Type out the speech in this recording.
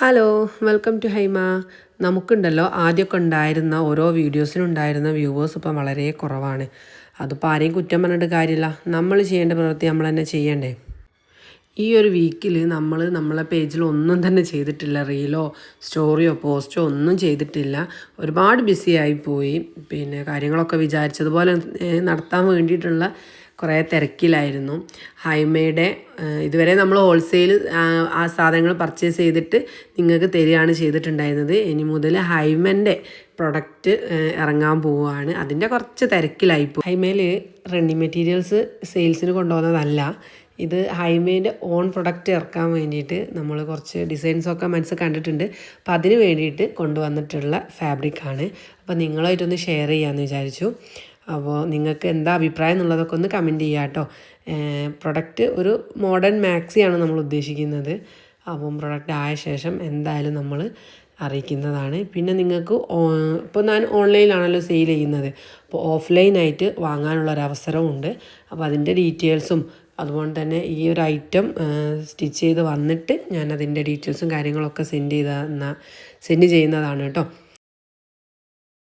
Hello welcome to Haima. നമുക്കുണ്ടല്ലോ ആദ്യമൊക്കെ ഉണ്ടായിരുന്ന ഓരോ വീഡിയോസിനുണ്ടായിരുന്ന വ്യൂവേഴ്സ് ഇപ്പം വളരെ കുറവാണ്. അതിപ്പോൾ ആരെയും കുറ്റം പറഞ്ഞിട്ട് കാര്യമില്ല, നമ്മൾ ചെയ്യേണ്ട പ്രവൃത്തി നമ്മൾ തന്നെ ചെയ്യണ്ടേ. ഈ ഒരു വീക്കിൽ നമ്മൾ നമ്മളെ പേജിൽ ഒന്നും തന്നെ ചെയ്തിട്ടില്ല. റീലോ സ്റ്റോറിയോ പോസ്റ്റോ ഒന്നും ചെയ്തിട്ടില്ല. ഒരുപാട് ബിസി ആയിപ്പോയി. പിന്നെ കാര്യങ്ങളൊക്കെ വിചാരിച്ചതുപോലെ നടത്താൻ വേണ്ടിയിട്ടുള്ള കുറേ തിരക്കിലായിരുന്നു. ഹൈമയുടെ ഇതുവരെ നമ്മൾ ഹോൾസെയിൽ ആ സാധനങ്ങൾ പർച്ചേസ് ചെയ്തിട്ട് നിങ്ങൾക്ക് തരികയാണ് ചെയ്തിട്ടുണ്ടായിരുന്നത്. ഇനി മുതൽ ഹൈമൻ്റെ പ്രൊഡക്റ്റ് ഇറങ്ങാൻ പോവുകയാണ്. അതിൻ്റെ കുറച്ച് തിരക്കിലായിപ്പോൾ. ഹൈമയിൽ റണ്ണിങ് മെറ്റീരിയൽസ് സെയിൽസിന് കൊണ്ടുപോകുന്നതല്ല, ഇത് ഹൈമേൻ്റെ ഓൺ പ്രൊഡക്റ്റ് ഇറക്കാൻ വേണ്ടിയിട്ട് നമ്മൾ കുറച്ച് ഡിസൈൻസൊക്കെ മനസ്സിൽ കണ്ടിട്ടുണ്ട്. അപ്പോൾ അതിന് വേണ്ടിയിട്ട് കൊണ്ടുവന്നിട്ടുള്ള ഫാബ്രിക്കാണ്. അപ്പോൾ നിങ്ങളായിട്ടൊന്ന് ഷെയർ ചെയ്യാമെന്ന് വിചാരിച്ചു. അപ്പോൾ നിങ്ങൾക്ക് എന്താ അഭിപ്രായം എന്നുള്ളതൊക്കെ ഒന്ന് കമൻറ്റ് ചെയ്യാം കേട്ടോ. പ്രൊഡക്റ്റ് ഒരു മോഡേൺ മാക്സിയാണ് നമ്മൾ ഉദ്ദേശിക്കുന്നത്. അപ്പം പ്രൊഡക്റ്റ് ആയ ശേഷം എന്തായാലും നമ്മൾ അറിയിക്കുന്നതാണ്. പിന്നെ നിങ്ങൾക്ക് ഇപ്പോൾ ഞാൻ ഓൺലൈനിലാണല്ലോ സെയിൽ ചെയ്യുന്നത്, അപ്പോൾ ഓഫ്ലൈനായിട്ട് വാങ്ങാനുള്ളൊരവസരമുണ്ട്. അപ്പോൾ അതിൻ്റെ ഡീറ്റെയിൽസും അതുപോലെ തന്നെ ഈ ഒരു ഐറ്റം സ്റ്റിച്ച് ചെയ്ത് വന്നിട്ട് ഞാൻ അതിൻ്റെ ഡീറ്റെയിൽസും കാര്യങ്ങളൊക്കെ സെൻഡ് ചെയ്യുന്നതാണ് കേട്ടോ.